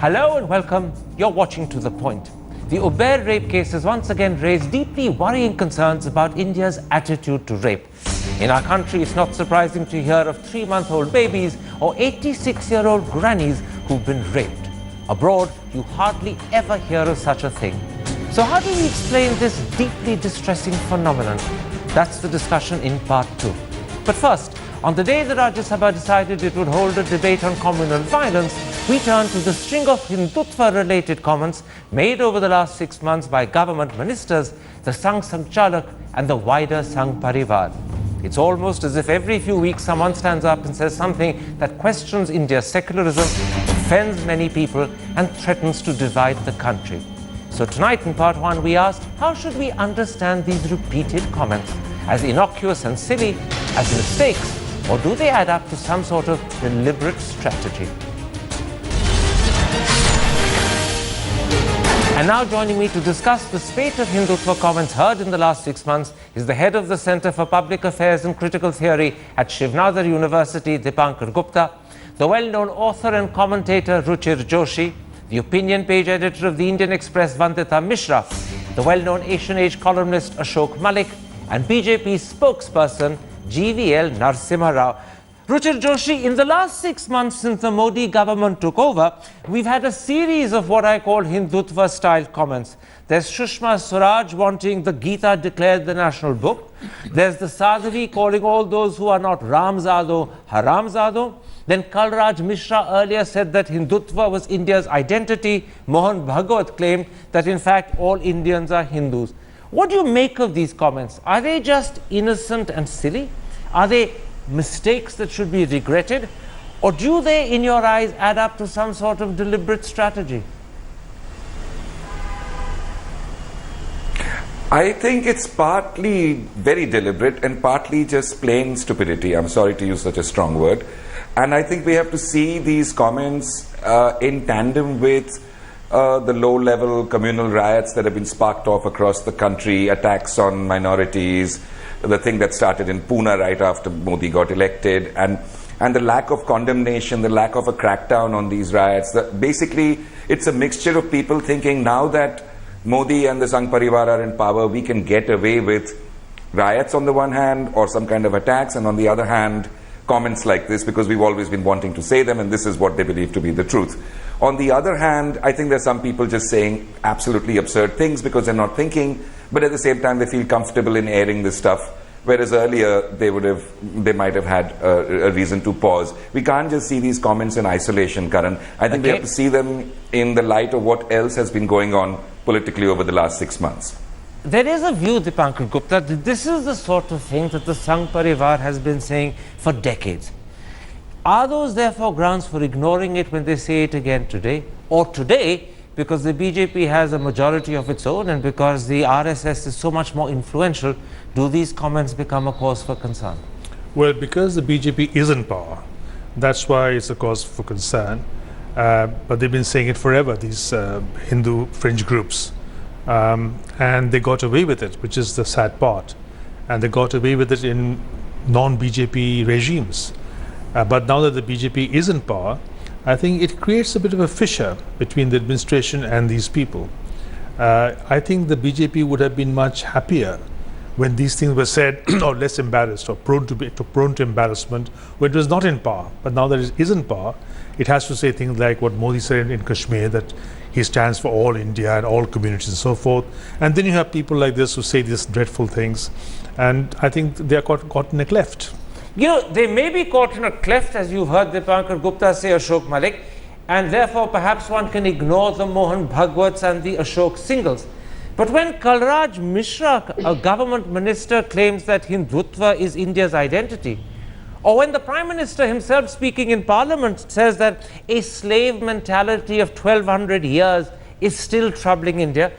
Hello and welcome. You're watching To The Point. The Uber rape case has once again raised deeply worrying concerns about India's attitude to rape. In our country, it's not surprising to hear of 3-month-old babies or 86-year-old grannies who've been raped. Abroad, you hardly ever hear of such a thing. So how do we explain this deeply distressing phenomenon? That's the discussion in part 2. But first, on the day the Rajya Sabha decided it would hold a debate on communal violence, we turn to the string of Hindutva-related comments made over the last 6 months by government ministers, the Sangh Sanchalak and the wider Sangh Parivaar. It's almost as if every few weeks someone stands up and says something that questions India's secularism, offends many people and threatens to divide the country. So tonight in part 1 we asked, how should we understand these repeated comments? As innocuous and silly as mistakes, or do they add up to some sort of deliberate strategy? And now joining me to discuss the spate of Hindutva comments heard in the last 6 months is the head of the Centre for Public Affairs and Critical Theory at Shivnadar University, Dipankar Gupta, the well-known author and commentator Ruchir Joshi, the opinion page editor of the Indian Express Vandita Mishra, the well-known Asian Age columnist Ashok Malik, and BJP spokesperson GVL Narasimha Rao. Ruchir Joshi, in the last 6 months since the Modi government took over, we've had a series of what I call Hindutva-style comments. There's Sushma Swaraj wanting the Gita declared the national book. There's the Sadhvi calling all those who are not Ramzado, Haramzado. Then Kalraj Mishra earlier said that Hindutva was India's identity. Mohan Bhagwat claimed that in fact all Indians are Hindus. What do you make of these comments? Are they just innocent and silly? Are they mistakes that should be regretted? Or do they, in your eyes, add up to some sort of deliberate strategy? I think it's partly very deliberate and partly just plain stupidity. I'm sorry to use such a strong word. And I think we have to see these comments in tandem with the low-level communal riots that have been sparked off across the country, attacks on minorities, the thing that started in Pune right after Modi got elected, and the lack of condemnation, the lack of a crackdown on these riots. Basically, it's a mixture of people thinking now that Modi and the Sangh Parivaar are in power, we can get away with riots on the one hand, or some kind of attacks, and on the other hand, comments like this, because we've always been wanting to say them, and this is what they believe to be the truth. On the other hand, I think there's some people just saying absolutely absurd things because they're not thinking, but at the same time they feel comfortable in airing this stuff, whereas earlier they might have had a reason to pause. We can't just see these comments in isolation, Karan. I think we have to see them in the light of what else has been going on politically over the last 6 months. There is a view, Dipankar Gupta, that this is the sort of thing that the Sangh Parivaar has been saying for decades. Are those therefore grounds for ignoring it when they say it again today? Or today, because the BJP has a majority of its own and because the RSS is so much more influential, do these comments become a cause for concern? Well, because the BJP is in power, that's why it's a cause for concern. But they've been saying it forever, these Hindu fringe groups. And they got away with it, which is the sad part. And they got away with it in non-BJP regimes. But now that the BJP is in power, I think it creates a bit of a fissure between the administration and these people. I think the BJP would have been much happier when these things were said, or less embarrassed, or prone to embarrassment, when it was not in power. But now that it is in power, it has to say things like what Modi said in Kashmir, that he stands for all India and all communities and so forth. And then you have people like this who say these dreadful things. And I think they are caught in a cleft. You know, they may be caught in a cleft, as you've heard Dipankar Gupta say, Ashok Malik, and therefore perhaps one can ignore the Mohan Bhagwats and the Ashok singles. But when Kalraj Mishra, a government minister, claims that Hindutva is India's identity, or when the Prime Minister himself speaking in Parliament says that a slave mentality of 1200 years is still troubling India,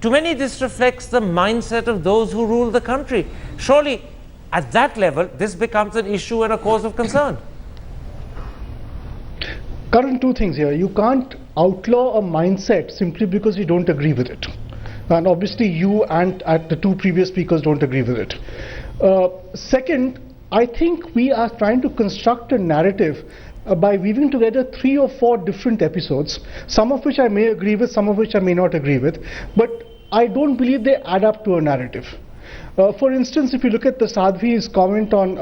to many this reflects the mindset of those who rule the country. Surely, at that level, this becomes an issue and a cause of concern. Karan, two things here. You can't outlaw a mindset simply because you don't agree with it. And obviously you and the two previous speakers don't agree with it. Second, I think we are trying to construct a narrative by weaving together 3 or 4 different episodes, some of which I may agree with, some of which I may not agree with, but I don't believe they add up to a narrative. For instance, if you look at the Sadhvi's comment on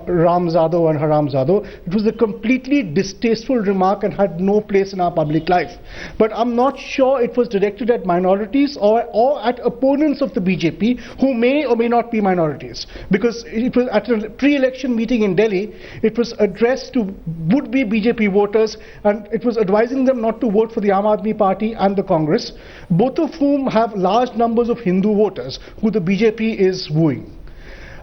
Ram Zado and Haram Zado, it was a completely distasteful remark and had no place in our public life. But I'm not sure it was directed at minorities or at opponents of the BJP who may or may not be minorities. Because it was at a pre-election meeting in Delhi, it was addressed to would-be BJP voters, and it was advising them not to vote for the Aam Aadmi Party and the Congress, both of whom have large numbers of Hindu voters who the BJP is wooing.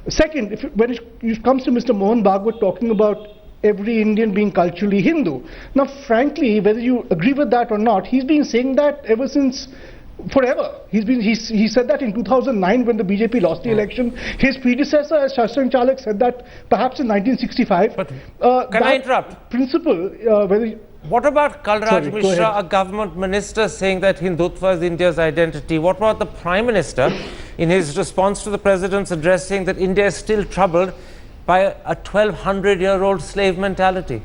Second, when it comes to Mr. Mohan Bhagwat talking about every Indian being culturally Hindu, now frankly, whether you agree with that or not, he's been saying that ever since forever. He said that in 2009 when the BJP lost the election. His predecessor, Sangh Sanchalak, said that perhaps in 1965. But can I interrupt? Principle, what about Kalraj Mishra, a government minister, saying that Hindutva is India's identity? What about the Prime Minister in his response to the President's address saying that India is still troubled by a 1200-year-old slave mentality?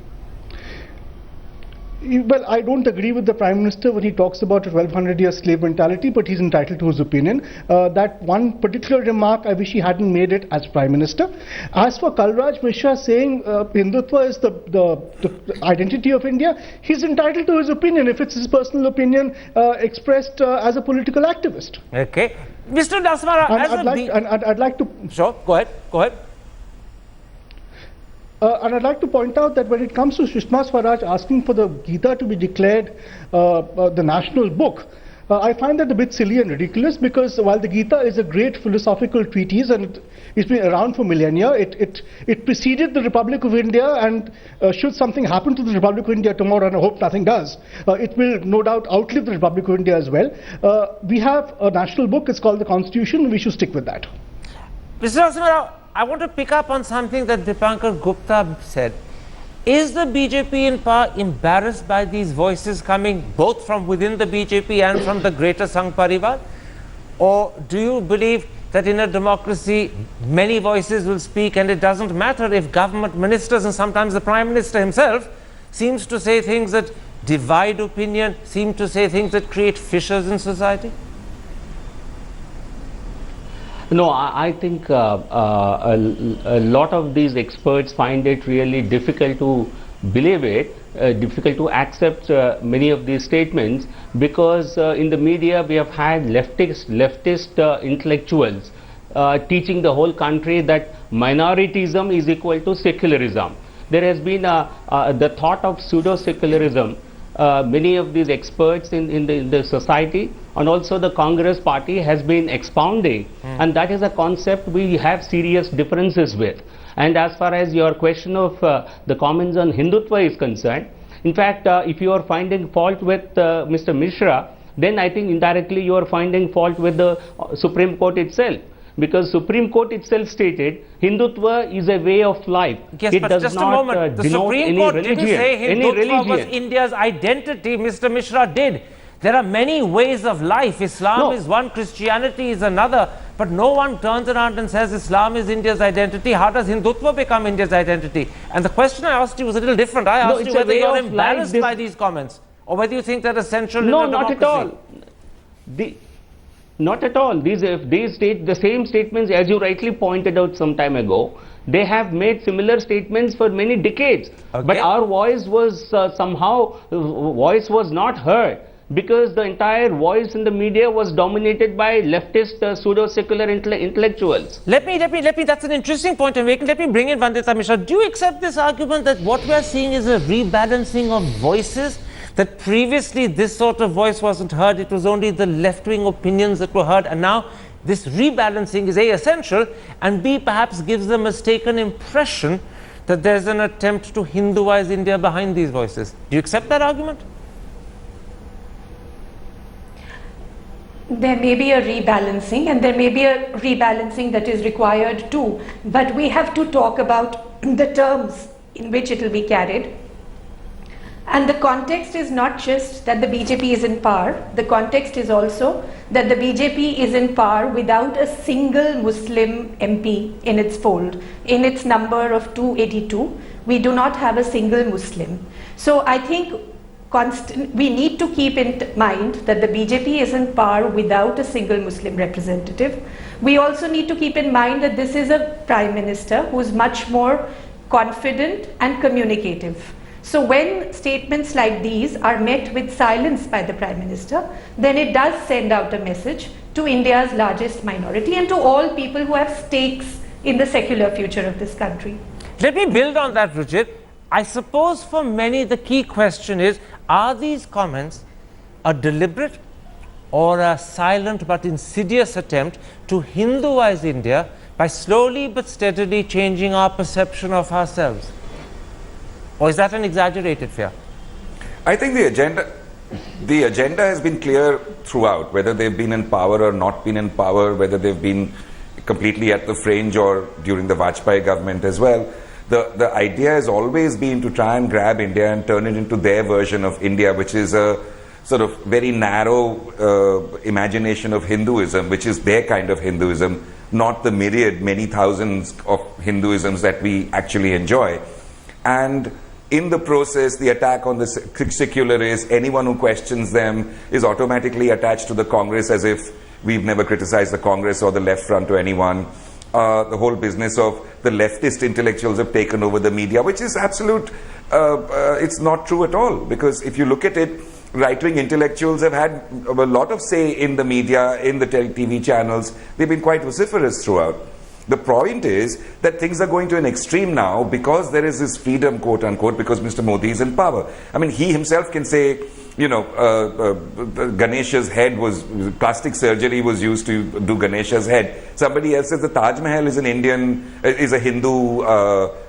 Well, I don't agree with the Prime Minister when he talks about a 1200-year slave mentality, but he's entitled to his opinion. That one particular remark, I wish he hadn't made it as Prime Minister. As for Kalraj Mishra saying Hindutva is the identity of India, he's entitled to his opinion if it's his personal opinion expressed as a political activist. Okay. Mr. Dasmara, I'd like to... Sure, go ahead. And I'd like to point out that when it comes to Sushma Swaraj asking for the Gita to be declared the national book, I find that a bit silly and ridiculous, because while the Gita is a great philosophical treatise and it's been around for millennia, it preceded the Republic of India, and should something happen to the Republic of India tomorrow, and I hope nothing does, it will no doubt outlive the Republic of India as well. We have a national book, it's called the Constitution, we should stick with that. Mr. Narasimha, I want to pick up on something that Dipankar Gupta said. Is the BJP in power embarrassed by these voices coming both from within the BJP and from the greater Sangh Parivaar? Or do you believe that in a democracy many voices will speak and it doesn't matter if government ministers and sometimes the Prime Minister himself seems to say things that divide opinion, seem to say things that create fissures in society? No, I think a lot of these experts find it really difficult to believe it, difficult to accept many of these statements, because in the media we have had leftist intellectuals teaching the whole country that minoritism is equal to secularism. There has been the thought of pseudo-secularism. Many of these experts in the society and also the Congress party has been expounding, and that is a concept we have serious differences with. And as far as your question of the comments on Hindutva is concerned, in fact, if you are finding fault with Mr. Mishra, then I think indirectly you are finding fault with the Supreme Court itself. Because Supreme Court itself stated Hindutva is a way of life. Yes, it but does just not a moment. The denote Supreme any Court religion. didn't say Hindutva was India's identity. Mr. Mishra did. There are many ways of life. Islam is one, Christianity is another. But no one turns around and says Islam is India's identity. How does Hindutva become India's identity? And the question I asked you was a little different. I asked you whether you're embarrassed by these comments or whether you think they're essential in a democracy. No, not at all. Not at all. The same statements, as you rightly pointed out some time ago, they have made similar statements for many decades. Okay. But our voice was voice was not heard, because the entire voice in the media was dominated by leftist pseudo-secular intellectuals. Let me, that's an interesting point you're making. Let me bring in Vandita Mishra. Do you accept this argument that what we are seeing is a rebalancing of voices? That previously this sort of voice wasn't heard, it was only the left-wing opinions that were heard, and now this rebalancing is A, essential, and B, perhaps gives the mistaken impression that there's an attempt to Hinduize India behind these voices. Do you accept that argument? There may be a rebalancing, and there may be a rebalancing that is required too, but we have to talk about the terms in which it will be carried. And the context is not just that the BJP is in power, the context is also that the BJP is in power without a single Muslim MP in its fold, in its number of 282, We do not have a single Muslim. So I think we need to keep in mind that the BJP is in power without a single Muslim representative. We also need to keep in mind that this is a Prime Minister who is much more confident and communicative. So when statements like these are met with silence by the Prime Minister, then it does send out a message to India's largest minority and to all people who have stakes in the secular future of this country. Let me build on that, Ruchit. I suppose for many the key question is, are these comments a deliberate or a silent but insidious attempt to Hinduize India by slowly but steadily changing our perception of ourselves? Or is that an exaggerated fear? I think the agenda has been clear throughout, whether they've been in power or not been in power, whether they've been completely at the fringe or during the Vajpayee government as well. The idea has always been to try and grab India and turn it into their version of India, which is a sort of very narrow imagination of Hinduism, which is their kind of Hinduism, not the myriad, many thousands of Hinduisms that we actually enjoy. And in the process, the attack on the secularists, anyone who questions them is automatically attached to the Congress, as if we've never criticized the Congress or the left front to anyone. The whole business of the leftist intellectuals have taken over the media, which is absolute, it's not true at all. Because if you look at it, right-wing intellectuals have had a lot of say in the media, in the TV channels. They've been quite vociferous throughout. The point is that things are going to an extreme now because there is this freedom, quote unquote, because Mr. Modi is in power. I mean, he himself can say, you know, Ganesha's head was, plastic surgery was used to do Ganesha's head. Somebody else says the Taj Mahal is is a Hindu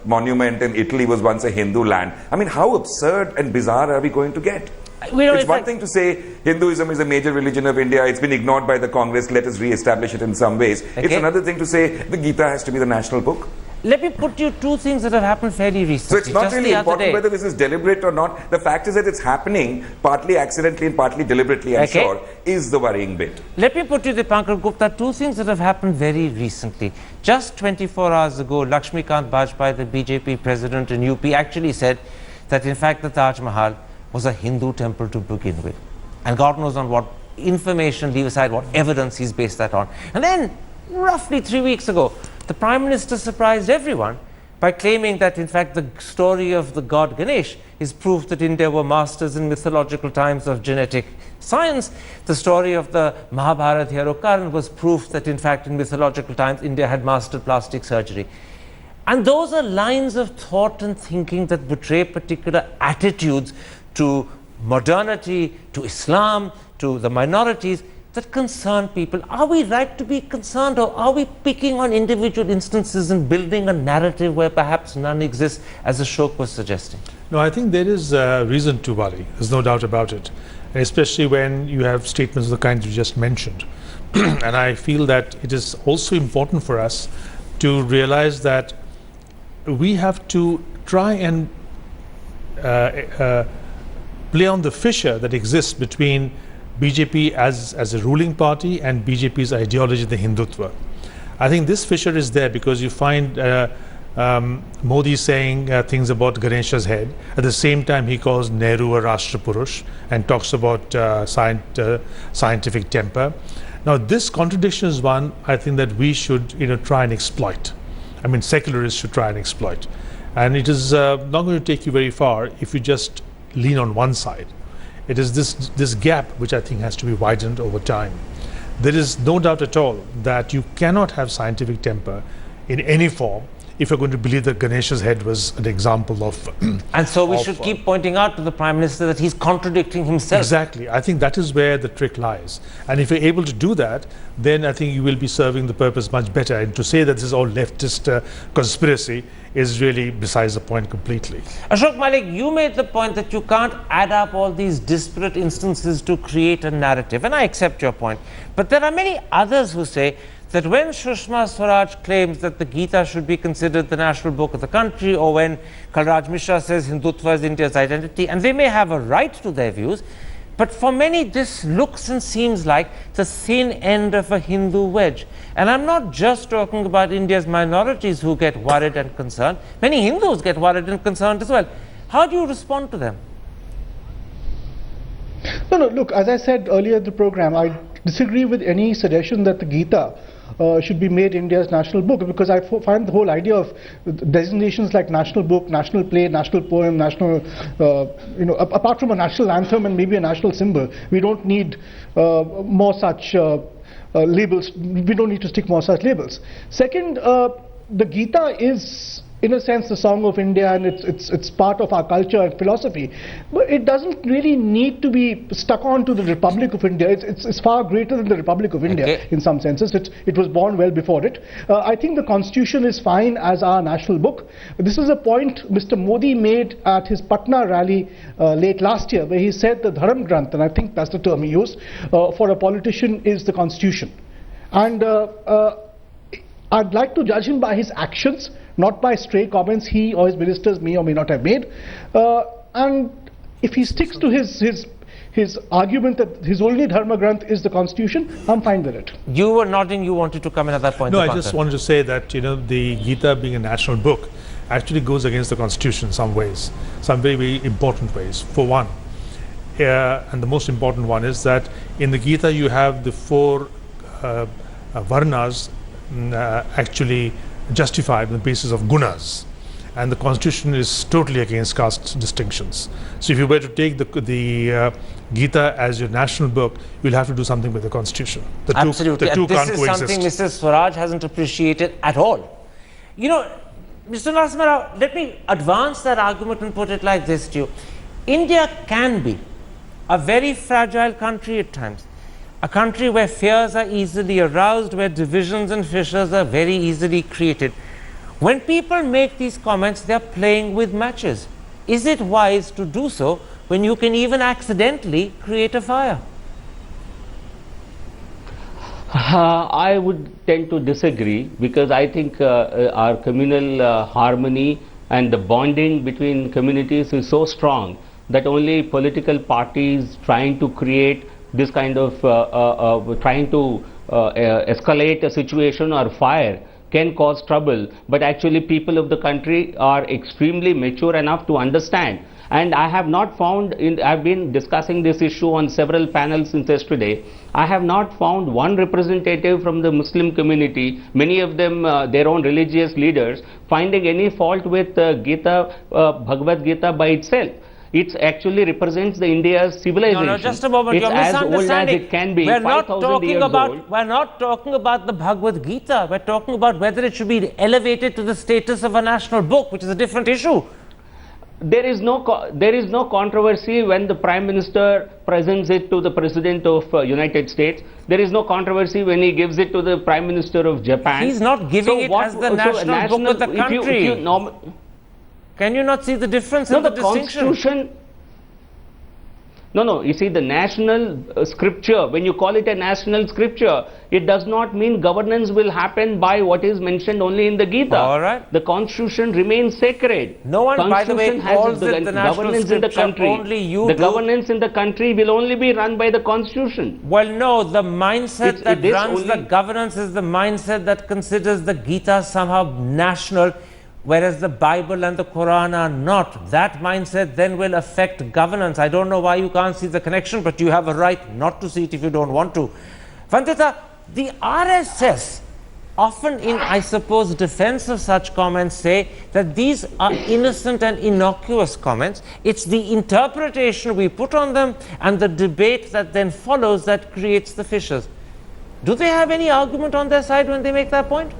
monument and Italy was once a Hindu land. I mean, how absurd and bizarre are we going to get? It's one thing to say Hinduism is a major religion of India, it's been ignored by the Congress, let us re-establish it in some ways. Okay. It's another thing to say the Gita has to be the national book. Let me put you two things that have happened fairly recently. So it's not really important whether this is deliberate or not. The fact is that it's happening, partly accidentally and partly deliberately, I'm sure, is the worrying bit. Let me put you, Dipankar Gupta, two things that have happened very recently. Just 24 hours ago, Lakshmikant Bajpayee, the BJP president in UP, actually said that in fact the Taj Mahal was a Hindu temple to begin with. And God knows on what information, leave aside what evidence he's based that on. And then, roughly 3 weeks ago, the Prime Minister surprised everyone by claiming that in fact the story of the god Ganesh is proof that India were masters in mythological times of genetic science. The story of the Mahabharata hero Karan was proof that in fact in mythological times India had mastered plastic surgery. And those are lines of thought and thinking that betray particular attitudes to modernity, to Islam, to the minorities that concern people. Are we right to be concerned, or are we picking on individual instances and building a narrative where perhaps none exists, as Ashok was suggesting? No, I think there is reason to worry. There's no doubt about it. And especially when you have statements of the kind you just mentioned. And I feel that it is also important for us to realize that we have to try and play on the fissure that exists between BJP as a ruling party and BJP's ideology, the Hindutva. I think this fissure is there because you find Modi saying things about Ganesha's head. At the same time, he calls Nehru a Rashtra Purush and talks about scientific temper. Now, this contradiction is one I think that we should try and exploit. I mean, secularists should try and exploit. And it is not going to take you very far if you just lean on one side. It is this gap which I think has to be widened over time. There is no doubt at all that you cannot have scientific temper in any form if you're going to believe that Ganesha's head was an example of... And so we should keep pointing out to the Prime Minister that he's contradicting himself. Exactly. I think that is where the trick lies. And if you're able to do that, then I think you will be serving the purpose much better. And to say that this is all leftist conspiracy is really besides the point completely. Ashok Malik, you made the point that you can't add up all these disparate instances to create a narrative, and I accept your point. But there are many others who say that when Sushma Swaraj claims that the Gita should be considered the national book of the country, or when Kalraj Mishra says Hindutva is India's identity, and they may have a right to their views, But for many, this looks and seems like the thin end of a Hindu wedge. And I'm not just talking about India's minorities who get worried and concerned. Many Hindus get worried and concerned as well. How do you respond to them? No, look, as I said earlier in the program, I disagree with any suggestion that the Gita should be made India's national book, because I find the whole idea of designations like national book, national play, national poem, national, apart from a national anthem and maybe a national symbol, we don't need more such labels. We don't need to stick more such labels. Second, the Gita is, in a sense, the song of India, and it's part of our culture and philosophy. But it doesn't really need to be stuck on to the Republic of India. It's far greater than the Republic of India in some senses. It was born well before it. I think the Constitution is fine as our national book. This is a point Mr. Modi made at his Patna rally late last year, where he said the Dharam Granth, and I think that's the term he used, for a politician is the Constitution. And I'd like to judge him by his actions, not by stray comments he or his ministers may or may not have made. And if he sticks to his argument that his only Dharma Granth is the Constitution, I'm fine with it. You were nodding, you wanted to come in at that point. No, I just wanted to say that, the Gita being a national book actually goes against the Constitution in some ways, some very, very important ways. For one, and the most important one is that in the Gita you have the four varnas actually justified on the basis of gunas, and the Constitution is totally against caste distinctions. So if you were to take the Gita as your national book, you'll have to do something with the Constitution. Absolutely. The two this can't is coexist. something Mr. Swaraj hasn't appreciated at all. Mr. Narasimha Rao, let me advance that argument and put it like this to you. India can be a very fragile country at times. A country where fears are easily aroused, where divisions and fissures are very easily created. When people make these comments, they are playing with matches. Is it wise to do so when you can even accidentally create a fire? I would tend to disagree, because I think our communal harmony and the bonding between communities is so strong that only political parties trying to create this kind of trying to escalate a situation or fire can cause trouble, but actually people of the country are extremely mature enough to understand. And I have not found, I've been discussing this issue on several panels since yesterday, I have not found one representative from the Muslim community, many of them their own religious leaders, finding any fault with Gita, Bhagavad Gita by itself. It actually represents the India's civilization. No, just a moment. It's You're as misunderstanding. old as it can be. We're not 5,000 years old. We're not talking about the Bhagavad Gita. We're talking about whether it should be elevated to the status of a national book, which is a different issue. There is no controversy when the Prime Minister presents it to the President of United States. There is no controversy when he gives it to the Prime Minister of Japan. He's not giving it as the national book of the country. Can you not see the difference in the distinction? Constitution. No, you see, the national scripture, when you call it a national scripture, it does not mean governance will happen by what is mentioned only in the Gita. All right. The Constitution remains sacred. No one, by the way, calls it the national governance in the scripture, country. only you the do. Governance in the country will only be run by the Constitution. Well, no, the mindset that runs the governance is the mindset that considers the Gita somehow national, whereas the Bible and the Quran are not. That mindset then will affect governance. I don't know why you can't see the connection, but you have a right not to see it if you don't want to. Vandita, the RSS, often in, I suppose, defense of such comments, say that these are innocent and innocuous comments. It's the interpretation we put on them and the debate that then follows that creates the fissures. Do they have any argument on their side when they make that point?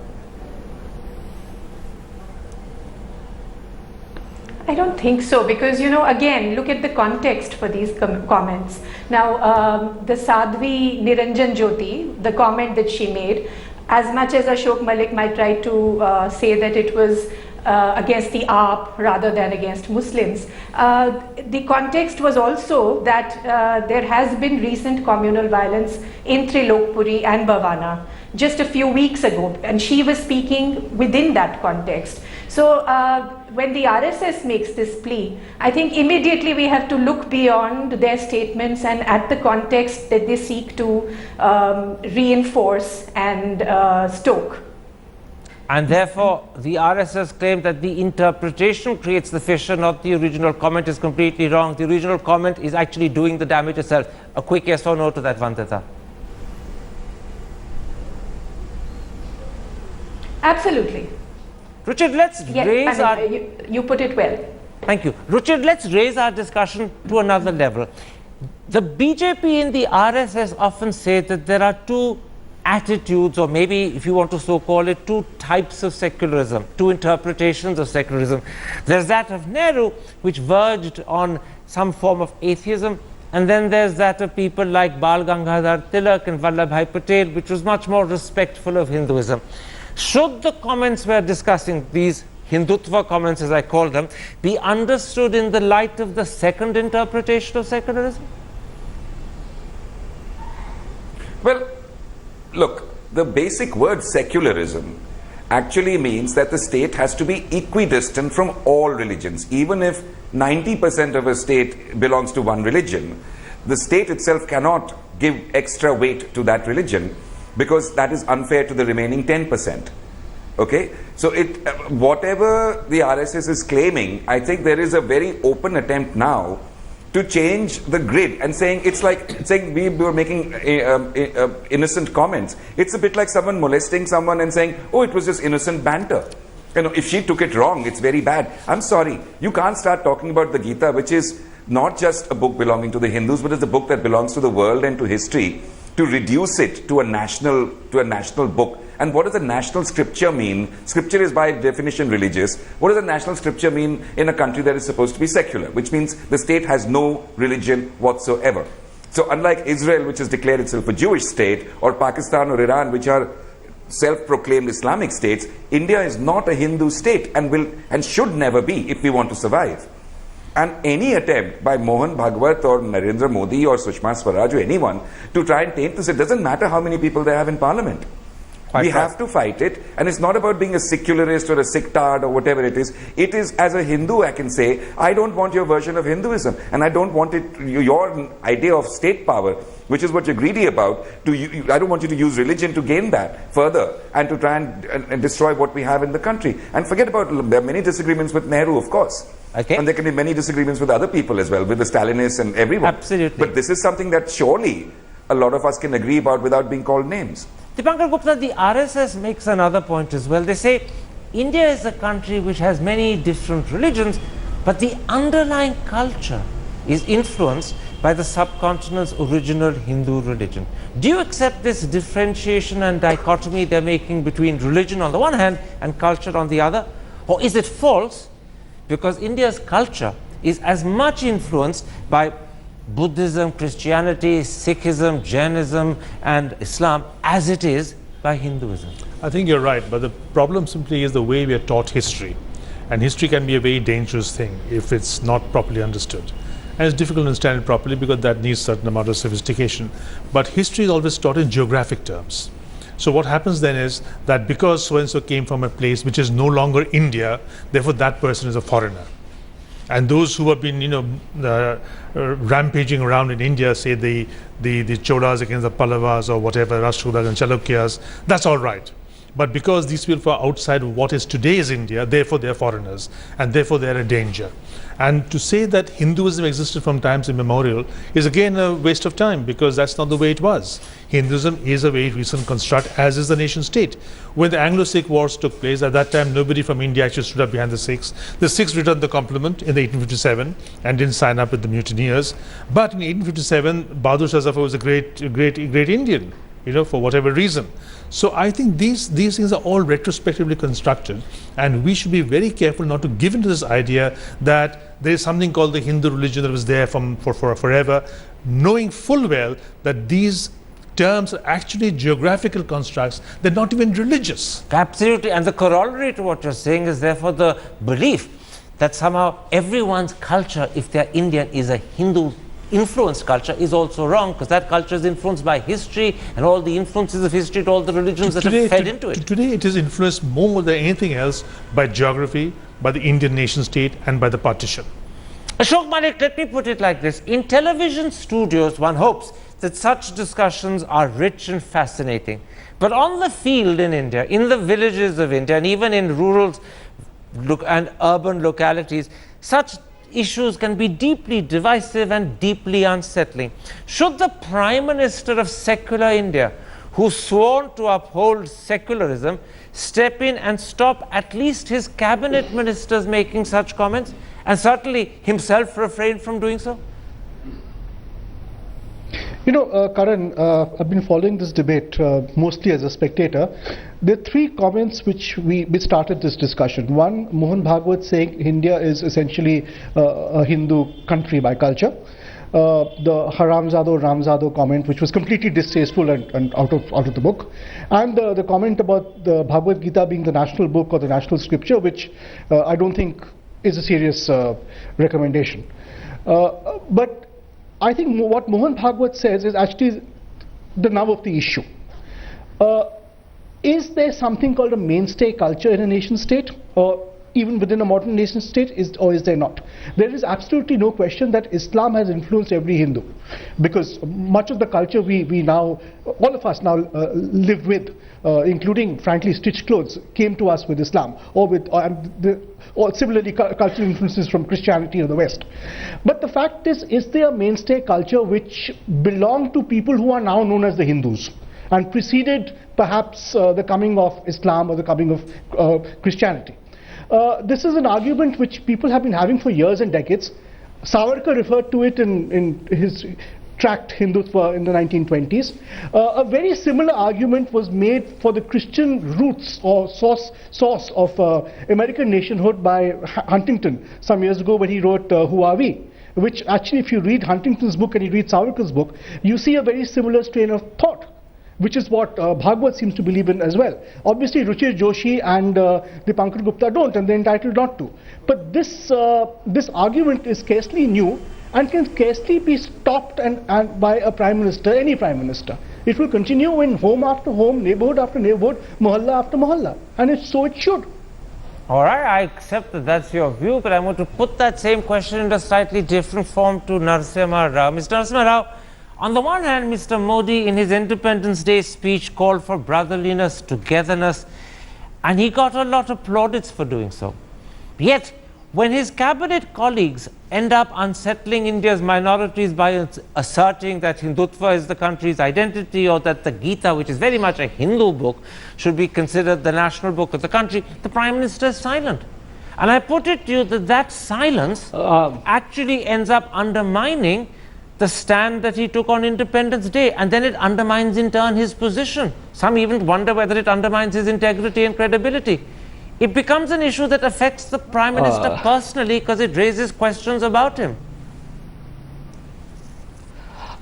I don't think so, because again, look at the context for these comments. Now, the Sadhvi Niranjan Jyoti, the comment that she made, as much as Ashok Malik might try to say that it was against the AAP rather than against Muslims, the context was also that there has been recent communal violence in Trilokpuri and Bhavana just a few weeks ago, and she was speaking within that context. So when the RSS makes this plea, I think immediately we have to look beyond their statements and at the context that they seek to reinforce and stoke. And therefore, the RSS claim that the interpretation creates the fissure, not the original comment, is completely wrong. The original comment is actually doing the damage itself. A quick yes or no to that, Vandita? Absolutely. Richard, let's raise our... You put it well. Thank you. Richard, let's raise our discussion to another level. The BJP and the RSS often say that there are two attitudes, or maybe if you want to so call it, two types of secularism, two interpretations of secularism. There's that of Nehru, which verged on some form of atheism, and then there's that of people like Bal Gangadhar Tilak and Vallabhbhai Patel, which was much more respectful of Hinduism. Should the comments we're discussing, these Hindutva comments as I call them, be understood in the light of the second interpretation of secularism? Well, look, the basic word secularism actually means that the state has to be equidistant from all religions. Even if 90% of a state belongs to one religion, the state itself cannot give extra weight to that religion, because that is unfair to the remaining 10%. Okay? So whatever the RSS is claiming, I think there is a very open attempt now to change the grid and saying, it's like saying we were making innocent comments. It's a bit like someone molesting someone and saying, oh, it was just innocent banter. You know, if she took it wrong, it's very bad. I'm sorry, you can't start talking about the Gita, which is not just a book belonging to the Hindus, but it's a book that belongs to the world and to history, to reduce it to a national book. And what does a national scripture mean? Scripture is by definition religious. What does a national scripture mean in a country that is supposed to be secular? Which means the state has no religion whatsoever. So unlike Israel, which has declared itself a Jewish state, or Pakistan or Iran, which are self-proclaimed Islamic states, India is not a Hindu state and will and should never be if we want to survive. And any attempt by Mohan Bhagwat or Narendra Modi or Sushma Swaraj or anyone to try and taint this, it doesn't matter how many people they have in parliament. We have to fight it, and it's not about being a secularist or a sectard or whatever it is. It is, as a Hindu, I can say, I don't want your version of Hinduism, and I don't want it, your idea of state power, which is what you're greedy about. I don't want you to use religion to gain that further and to try and destroy what we have in the country. And forget about, there are many disagreements with Nehru, of course. Okay. And there can be many disagreements with other people as well, with the Stalinists and everyone. Absolutely. But this is something that surely a lot of us can agree about without being called names. Dipankar Gupta, the RSS makes another point as well. They say India is a country which has many different religions, but the underlying culture is influenced by the subcontinent's original Hindu religion. Do you accept this differentiation and dichotomy they're making between religion on the one hand and culture on the other? Or is it false? Because India's culture is as much influenced by Buddhism, Christianity, Sikhism, Jainism and Islam as it is by Hinduism. I think you're right, but the problem simply is the way we are taught history. And history can be a very dangerous thing if it's not properly understood. And it's difficult to understand it properly because that needs a certain amount of sophistication. But history is always taught in geographic terms. So what happens then is that because so-and-so came from a place which is no longer India, therefore that person is a foreigner. And those who have been, rampaging around in India, say the Cholas against the Pallavas or whatever, Rashtrakutas and Chalukyas, that's all right. But because these people are outside of what is today's India, therefore they are foreigners, and therefore they are a danger. And to say that Hinduism existed from times immemorial is again a waste of time, because that's not the way it was. Hinduism is a very recent construct, as is the nation state. When the Anglo-Sikh wars took place, at that time nobody from India actually stood up behind the Sikhs. The Sikhs returned the compliment in 1857 and didn't sign up with the mutineers. But in 1857, Bahadur Shah Zafar was a great Indian, for whatever reason. So I think these things are all retrospectively constructed, and we should be very careful not to give into this idea that there is something called the Hindu religion that was there for forever, knowing full well that these terms are actually geographical constructs. They're not even religious. Absolutely. And the corollary to what you're saying is therefore the belief that somehow everyone's culture, if they're Indian, is a Hindu influenced culture is also wrong, because that culture is influenced by history and all the influences of history to all the religions that have fed into it. Today it is influenced more than anything else by geography, by the Indian nation state, and by the partition. Ashok Malik, let me put it like this. In television studios, one hopes that such discussions are rich and fascinating. But on the field in India, in the villages of India, and even in rural and urban localities, such issues can be deeply divisive and deeply unsettling. Should the Prime Minister of secular India, who's sworn to uphold secularism, step in and stop at least his cabinet ministers making such comments, and certainly himself refrain from doing so? You know, Karan, I've been following this debate mostly as a spectator. There are three comments which started this discussion. One, Mohan Bhagwat saying India is essentially a Hindu country by culture. The Haramzado Ramzado comment, which was completely distasteful and out of the book, and the comment about the Bhagavad Gita being the national book or the national scripture, which I don't think is a serious recommendation. But I think what Mohan Bhagwat says is actually the nub of the issue. Is there something called a mainstay culture in a nation state, or even within a modern nation state, or is there not? There is absolutely no question that Islam has influenced every Hindu, because much of the culture we now, all of us now live with, including frankly stitched clothes, came to us with Islam, or similarly cultural influences from Christianity or the West. But the fact is there a mainstay culture which belonged to people who are now known as the Hindus and preceded perhaps the coming of Islam or the coming of Christianity? This is an argument which people have been having for years and decades. Savarkar referred to it in his tract Hindutva in the 1920s. A very similar argument was made for the Christian roots or source of American nationhood by Huntington some years ago when he wrote Who Are We? Which actually, if you read Huntington's book and you read Savarkar's book, you see a very similar strain of thought, which is what Bhagwat seems to believe in as well. Obviously, Ruchir Joshi and Dipankar Gupta don't, and they're entitled not to. But this argument is scarcely new and can scarcely be stopped and by a Prime Minister, any Prime Minister. It will continue in home after home, neighborhood after neighborhood, mohalla after mohalla, and so it should. All right, I accept that that's your view, but I'm going to put that same question in a slightly different form to Narasimha Rao. Mr. Narasimha Rao, on the one hand, Mr. Modi in his Independence Day speech called for brotherliness, togetherness, and he got a lot of plaudits for doing so. Yet, when his cabinet colleagues end up unsettling India's minorities by asserting that Hindutva is the country's identity, or that the Gita, which is very much a Hindu book, should be considered the national book of the country, the Prime Minister is silent. And I put it to you that silence actually ends up undermining the stand that he took on Independence Day, and then it undermines in turn his position. Some even wonder whether it undermines his integrity and credibility. It becomes an issue that affects the Prime Minister personally, because it raises questions about him.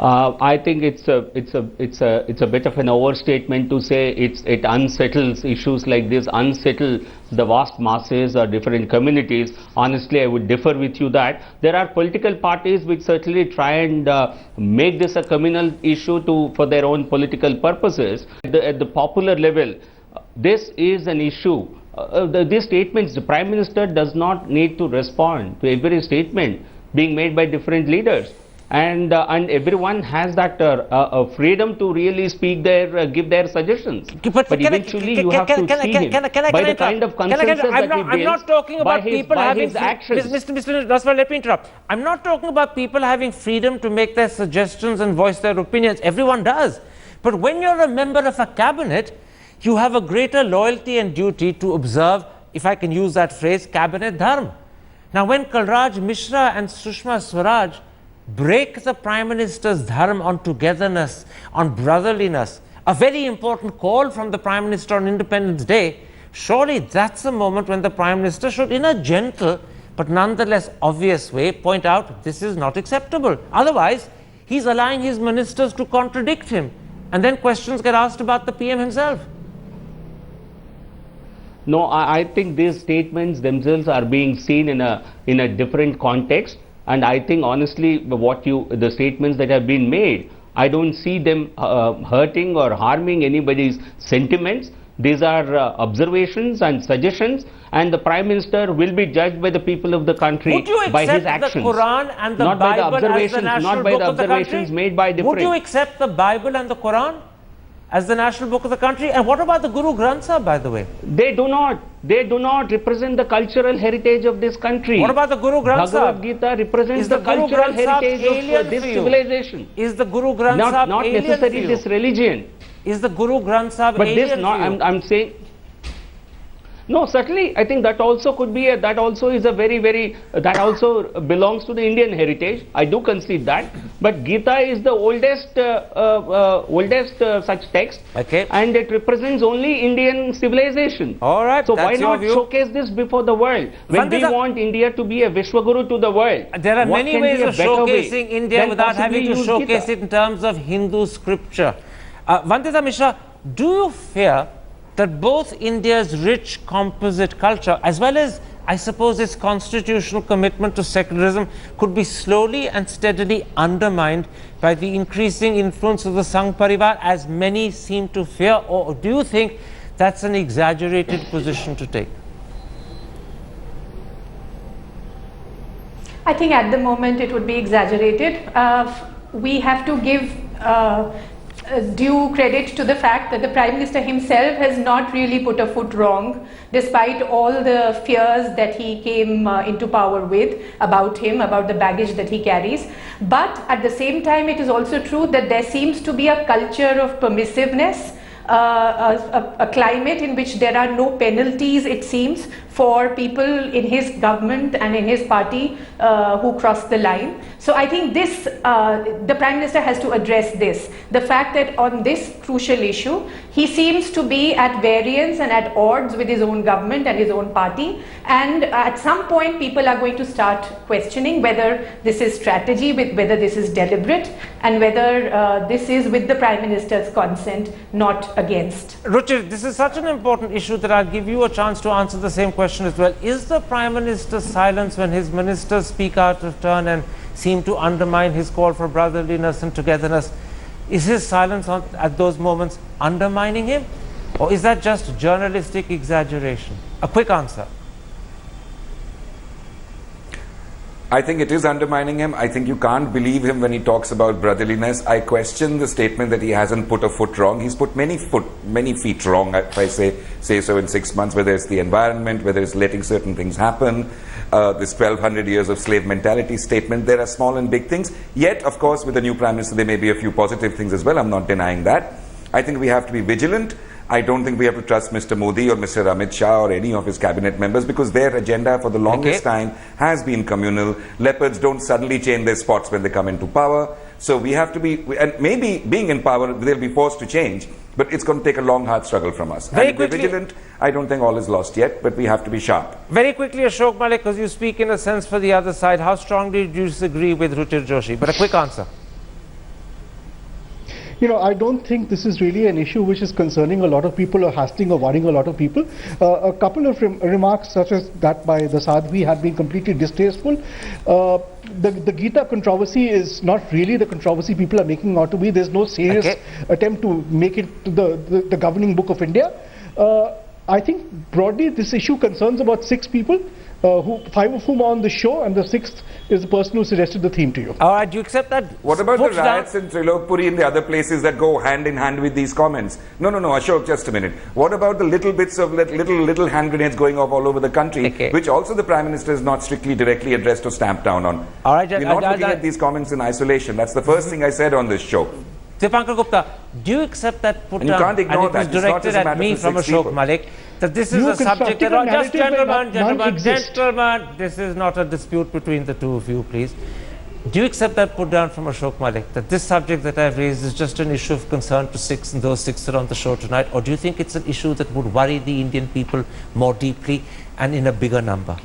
I think it's a bit of an overstatement to say it unsettles issues like this, unsettle the vast masses or different communities. Honestly, I would differ with you that there are political parties which certainly try and make this a communal issue for their own political purposes. At the popular level, this is an issue. These statements, the Prime Minister does not need to respond to every statement being made by different leaders. And everyone has that freedom to really speak give their suggestions. But eventually you have to see him by the kind of consensus that he builds. I'm not talking about people having his actions. Mr. Raswal, let me interrupt. I'm not talking about people having freedom to make their suggestions and voice their opinions. Everyone does. But when you're a member of a cabinet, you have a greater loyalty and duty to observe, if I can use that phrase, cabinet dharma. Now, when Kalraj Mishra and Sushma Swaraj break the Prime Minister's dharma on togetherness, on brotherliness, a very important call from the Prime Minister on Independence Day, surely that's a moment when the Prime Minister should, in a gentle but nonetheless obvious way, point out this is not acceptable. Otherwise, he's allowing his ministers to contradict him, and then questions get asked about the PM himself. No, I think these statements themselves are being seen in a different context. And I think honestly, the statements that have been made, I don't see them hurting or harming anybody's sentiments. These are observations and suggestions, and the Prime Minister will be judged by the people of the country by his actions. Would you accept the Quran and the not Bible by the observations, as the national not by book the of the country? observations made by different. Would you accept the Bible and the Quran as the national book of the country? And what about the Guru Granth Sahib, by the way? They do not represent the cultural heritage of this country. What about the Guru Granth Sahib? Bhagavad Gita represents the cultural heritage of this civilization. Is the Guru Granth Sahib not alien necessarily for you? this religion? Is the Guru Granth Sahib But alien this, for you? I'm saying. No, certainly, I think that also could be that also is a that also belongs to the Indian heritage. I do concede that. But Gita is the oldest such text, Okay. and it represents only Indian civilization. All right, So that's why your not view. showcase this before the world? When we Vandita, want India to be a Vishwaguru to the world, there are what many can ways be a of better way showcasing India than without having possibly to use showcase Gita? it in terms of Hindu scripture. Vandita Mishra, do you fear that both India's rich composite culture as well as, I suppose, its constitutional commitment to secularism could be slowly and steadily undermined by the increasing influence of the Sangh Parivaar, as many seem to fear? Or do you think that's an exaggerated position to take? I think at the moment it would be exaggerated. We have to give due credit to the fact that the Prime Minister himself has not really put a foot wrong, despite all the fears that he came into power with about him, about the baggage that he carries. But at the same time, it is also true that there seems to be a culture of permissiveness, a climate in which there are no penalties, it seems, for people in his government and in his party who cross the line. So I think this, the Prime Minister has to address this. The fact that on this crucial issue, he seems to be at variance and at odds with his own government and his own party. And at some point, people are going to start questioning whether this is strategy, whether this is deliberate, and whether this is with the Prime Minister's consent, not against. Ruchir, this is such an important issue that I'll give you a chance to answer the same question as well. Is the Prime Minister's silence when his ministers speak out of turn and seem to undermine his call for brotherliness and togetherness, is his silence at those moments undermining him? Or is that just journalistic exaggeration? A quick answer. I think it is undermining him. I think you can't believe him when he talks about brotherliness. I question the statement that he hasn't put a foot wrong. He's put many feet wrong, if I say so, in 6 months, whether it's the environment, whether it's letting certain things happen, this 1200 years of slave mentality statement. There are small and big things. Yet, of course, with the new Prime Minister, there may be a few positive things as well. I'm not denying that. I think we have to be vigilant. I don't think we have to trust Mr. Modi or Mr. Amit Shah or any of his cabinet members, because their agenda for the longest time has been communal. Leopards don't suddenly change their spots when they come into power. So we have to be, and maybe being in power, they'll be forced to change, but it's going to take a long, hard struggle from us. Very and if we're vigilant, I don't think all is lost yet, but we have to be sharp. Very quickly, Ashok Malik, because you speak in a sense for the other side, how strongly do you disagree with Ruchir Joshi? But a quick answer. You know, I don't think this is really an issue which is concerning a lot of people or hassling or worrying a lot of people. A couple of remarks such as that by the Sadhvi have been completely distasteful. The Gita controversy is not really the controversy people are making out to be. There's no serious attempt to make it to the governing book of India. I think broadly this issue concerns about 6 people, 5 of whom are on the show, and the 6th is the person who suggested the theme to you. All right, do you accept that? What about the riots in Trilokpuri and the other places that go hand in hand with these comments? No, Ashok, just a minute. What about the little bits of little hand grenades going off all over the country, which also the Prime Minister is not strictly directly addressed or stamped down on? All right, we're not looking at these comments in isolation. That's the first thing I said on this show. Dipankar Gupta, do you accept that put and you can't ignore and it was directed at me from Ashok Malik, that this is a subject that, just gentlemen, this is not a dispute between the two of you, please. Do you accept that put down from Ashok Malik, that this subject that I've raised is just an issue of concern to 6 and those 6 are on the show tonight? Or do you think it's an issue that would worry the Indian people more deeply and in a bigger number?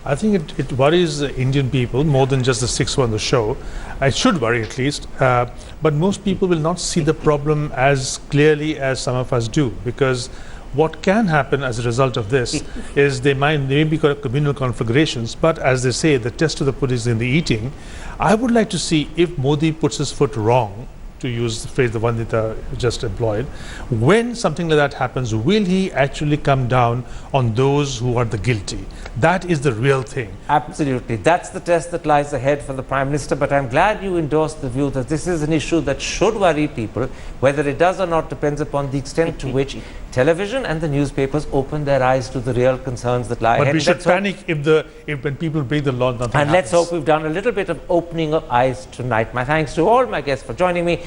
I think it worries the Indian people more than just the 6 on the show. It should worry at least. But most people will not see the problem as clearly as some of us do, because What can happen as a result of this is they may be communal conflagrations, but as they say, the test of the pudding is in the eating. I would like to see if Modi puts his foot wrong, to use the phrase the Vandita just employed, when something like that happens, will he actually come down on those who are the guilty? That is the real thing. Absolutely. That's the test that lies ahead for the Prime Minister. But I'm glad you endorsed the view that this is an issue that should worry people. Whether it does or not depends upon the extent to which television and the newspapers open their eyes to the real concerns that lie ahead. But we should panic if when people break the law, nothing happens. And let's hope we've done a little bit of opening of eyes tonight. My thanks to all my guests for joining me.